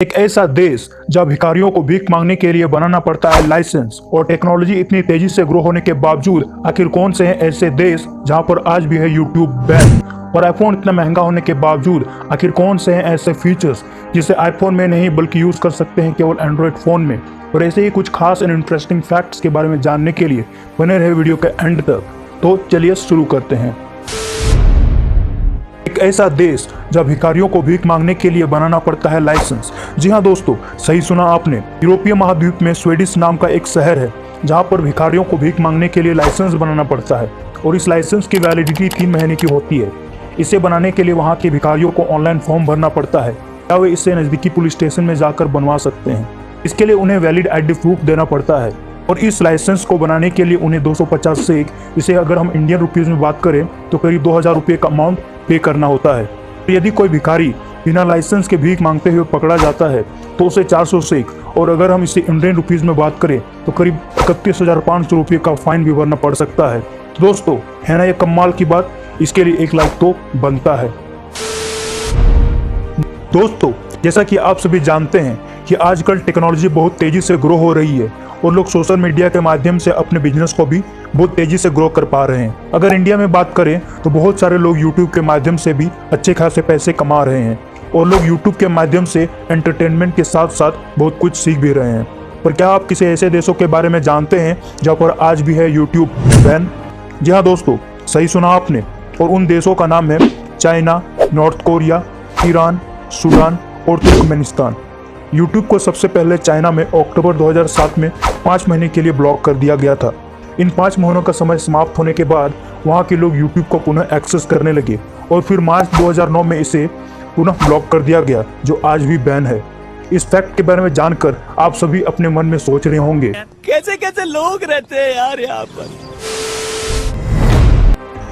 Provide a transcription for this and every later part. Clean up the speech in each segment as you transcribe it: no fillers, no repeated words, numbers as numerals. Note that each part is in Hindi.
एक ऐसा देश जहां भिखारियों को भीख मांगने के लिए बनाना पड़ता है लाइसेंस, और टेक्नोलॉजी इतनी तेजी से ग्रो होने के बावजूद आखिर कौन से हैं ऐसे देश जहां पर आज भी है यूट्यूब बैन, और आईफोन इतना महंगा होने के बावजूद आखिर कौन से हैं ऐसे फीचर्स जिसे आईफोन में नहीं बल्कि यूज कर सकते हैं केवल एंड्रॉयड फोन में। और ऐसे ही कुछ खास एंड इंटरेस्टिंग फैक्ट्स के बारे में जानने के लिए बने रहे वीडियो के एंड तक। तो चलिए शुरू करते हैं। एक ऐसा देश जहां भिखारियों को भीख मांगने के लिए बनाना पड़ता है लाइसेंस। जी हाँ दोस्तों, सही सुना आपने। यूरोपीय महाद्वीप में स्वीडिश नाम का एक शहर है जहां पर भिखारियों को भीख मांगने के लिए लाइसेंस बनाना पड़ता है, और इस लाइसेंस की वैलिडिटी 3 महीने की होती है। इसे बनाने के लिए वहां के भिखारियों को ऑनलाइन फॉर्म भरना पड़ता है या वे इसे नजदीकी पुलिस स्टेशन में जाकर बनवा सकते हैं। इसके लिए उन्हें वैलिड आईडी प्रूफ देना पड़ता है, और इस लाइसेंस को बनाने के लिए उन्हें 250 से इसे अगर हम इंडियन रुपीज में बात करें तो करीब 2000 रुपये का अमाउंट पे करना होता है। तो यदि कोई भिखारी बिना लाइसेंस के भीख मांगते हुए पकड़ा जाता है तो उसे 400 से, और अगर हम इसे इंडियन रुपीज में बात करें तो करीब 31,500 रुपये का फाइन भी भरना पड़ सकता है। तो दोस्तों, है ना ये कमाल की बात। इसके लिए 1 लाख तो बनता है। दोस्तों, जैसा कि आप सभी जानते हैं कि आजकल टेक्नोलॉजी बहुत तेजी से ग्रो हो रही है, और लोग सोशल मीडिया के माध्यम से अपने बिजनेस को भी बहुत तेजी से ग्रो कर पा रहे हैं। अगर इंडिया में बात करें तो बहुत सारे लोग यूट्यूब के माध्यम से भी अच्छे खासे पैसे कमा रहे हैं, और लोग यूट्यूब के माध्यम से एंटरटेनमेंट के साथ साथ बहुत कुछ सीख भी रहे हैं। पर क्या आप किसी ऐसे देशों के बारे में जानते हैं जहाँ पर आज भी है यूट्यूब बैन? जी हाँ दोस्तों, सही सुना आपने। और उन देशों का नाम है China, north Korea, Iran, Sudan और तुर्कमेनिस्तान। यूट्यूब को सबसे पहले चाइना में अक्टूबर 2007 में 5 महीने के लिए ब्लॉक कर दिया गया था। इन 5 महीनों का समय समाप्त होने के बाद वहां के लोग यूट्यूब को पुनः एक्सेस करने लगे, और फिर मार्च 2009 में इसे पुनः ब्लॉक कर दिया गया, जो आज भी बैन है। इस फैक्ट के बारे में जानकर आप सभी अपने मन में सोच रहे होंगे, कैसे कैसे लोग रहते हैं यार यहाँ पर।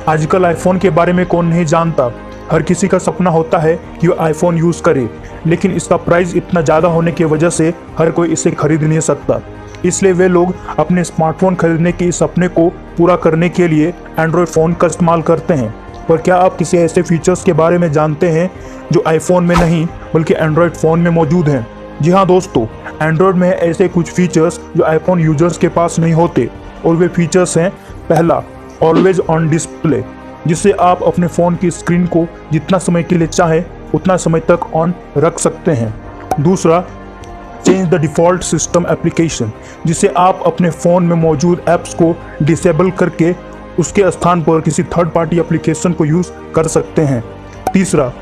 आजकल आईफोन के बारे में कौन नहीं जानता। हर किसी का सपना होता है कि वो आईफोन यूज करे, लेकिन इसका प्राइस इतना ज़्यादा होने की वजह से हर कोई इसे खरीद नहीं सकता। इसलिए वे लोग अपने स्मार्टफोन खरीदने के इस सपने को पूरा करने के लिए एंड्रॉयड फ़ोन का इस्तेमाल करते हैं। पर क्या आप किसी ऐसे फीचर्स के बारे में जानते हैं जो आईफोन में नहीं बल्कि एंड्रॉयड फ़ोन में मौजूद हैं? जी हाँ दोस्तों, एंड्रॉयड में ऐसे कुछ फीचर्स जो आईफोन यूजर्स के पास नहीं होते, और वे फीचर्स हैं: पहला, ऑलवेज ऑन डिस्प्ले, जिससे आप अपने फ़ोन की स्क्रीन को जितना समय के लिए चाहें उतना समय तक ऑन रख सकते हैं। दूसरा, change the default system application, जिससे आप अपने फ़ोन में मौजूद ऐप्स को डिसेबल करके उसके स्थान पर किसी थर्ड पार्टी एप्लीकेशन को यूज़ कर सकते हैं। तीसरा,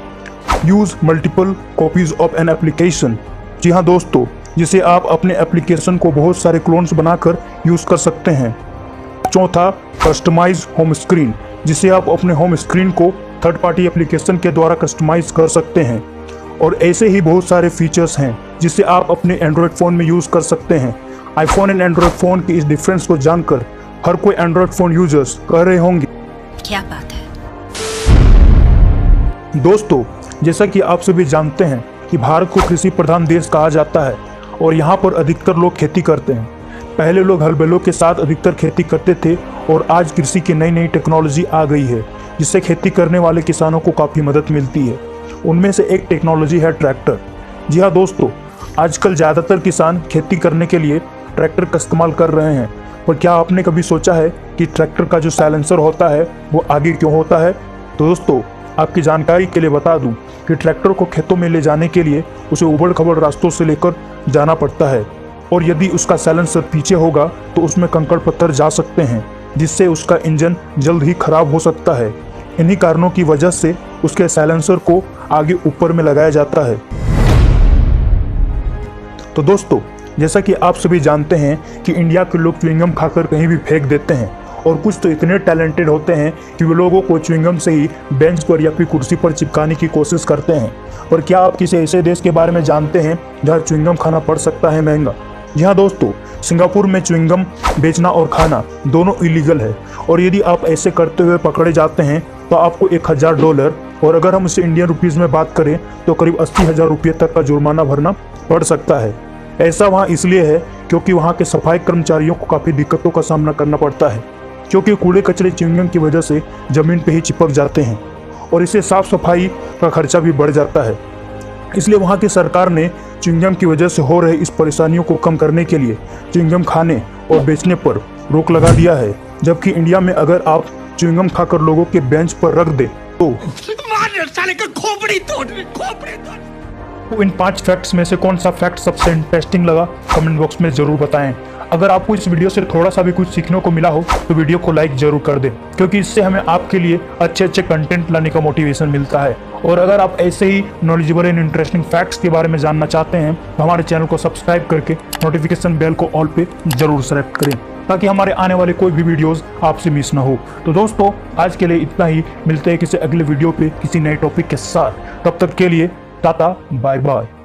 use multiple copies of an application, जी हाँ दोस्तों, जिसे आप अपने एप्लीकेशन को बहुत सारे क्लोन्स बनाकर यूज़ कर सकते हैं। चौथा, कस्टमाइज होम स्क्रीन, जिसे आप अपने होम स्क्रीन को थर्ड पार्टी एप्लीकेशन के द्वारा कस्टमाइज कर सकते हैं। और ऐसे ही बहुत सारे फीचर्स हैं जिसे आप अपने एंड्रॉयड फ़ोन में यूज़ कर सकते हैं। आईफोन एंड एंड्रॉयड फ़ोन के इस डिफरेंस को जानकर हर कोई एंड्रॉयड फ़ोन यूजर्स कह रहे होंगे, क्या बात है। दोस्तों, जैसा कि आप सभी जानते हैं कि भारत को कृषि प्रधान देश कहा जाता है, और यहाँ पर अधिकतर लोग खेती करते हैं। पहले लोग हल बैलों के साथ अधिकतर खेती करते थे, और आज कृषि की नई नई टेक्नोलॉजी आ गई है जिससे खेती करने वाले किसानों को काफ़ी मदद मिलती है। उनमें से एक टेक्नोलॉजी है ट्रैक्टर। जी हाँ दोस्तों, आजकल ज़्यादातर किसान खेती करने के लिए ट्रैक्टर का इस्तेमाल कर रहे हैं। पर क्या आपने कभी सोचा है कि ट्रैक्टर का जो साइलेंसर होता है वो आगे क्यों होता है? तो दोस्तों, आपकी जानकारी के लिए बता दूं कि ट्रैक्टर को खेतों में ले जाने के लिए उसे उबड़ खबड़ रास्तों से लेकर जाना पड़ता है, और यदि उसका साइलेंसर पीछे होगा तो उसमें कंकड़ पत्थर जा सकते हैं, जिससे उसका इंजन जल्द ही खराब हो सकता है। इन्हीं कारणों की वजह से उसके साइलेंसर को आगे ऊपर में लगाया जाता है। तो दोस्तों, जैसा कि आप सभी जानते हैं कि इंडिया के लोग च्युइंगम खाकर कहीं भी फेंक देते हैं, और कुछ तो इतने टैलेंटेड होते हैं कि वे लोगों को च्युइंगम से ही बेंच पर या फिर कुर्सी पर चिपकाने की कोशिश करते हैं। पर क्या आप किसी ऐसे देश के बारे में जानते हैं जहाँ च्युइंगम खाना पड़ सकता है महंगा? जी हाँ दोस्तों, सिंगापुर में च्युइंगम बेचना और खाना दोनों इलीगल है, और यदि आप ऐसे करते हुए पकड़े जाते हैं तो आपको $1000, और अगर हम इसे इंडियन रुपीज़ में बात करें तो करीब 80,000 रुपये तक का जुर्माना भरना पड़ सकता है। ऐसा वहाँ इसलिए है क्योंकि वहाँ के सफाई कर्मचारियों को काफ़ी दिक्कतों का सामना करना पड़ता है, क्योंकि कूड़े कचरे च्युइंगम की वजह से ज़मीन पर ही चिपक जाते हैं, और इससे साफ सफाई का खर्चा भी बढ़ जाता है। इसलिए वहाँ की सरकार ने च्युइंगम की वजह से हो रहे इस परेशानियों को कम करने के लिए च्युइंगम खाने और बेचने पर रोक लगा दिया है। जबकि इंडिया में अगर आप च्युइंगम खाकर लोगों के बेंच पर रख दे तो इन 5 फैक्ट्स में से कौन सा फैक्ट सबसे इंटरेस्टिंग लगा कमेंट बॉक्स में जरूर बताएं। अगर आपको इस वीडियो से थोड़ा सा भी कुछ सीखने को मिला हो तो वीडियो को लाइक जरूर कर दें, क्योंकि इससे हमें आपके लिए अच्छे कंटेंट लाने का मोटिवेशन मिलता है। और अगर आप ऐसे ही नॉलेजेबल एंड इंटरेस्टिंग फैक्ट्स के बारे में जानना चाहते हैं तो हमारे चैनल को सब्सक्राइब करके नोटिफिकेशन बेल को ऑल पे जरूर सेलेक्ट करें, ताकि हमारे आने वाले कोई भी वीडियोस आपसे मिस ना हो। तो दोस्तों, आज के लिए इतना ही। मिलते हैं किसी अगले वीडियो पे किसी नए टॉपिक के साथ। तब तक के लिए टाटा बाय बाय।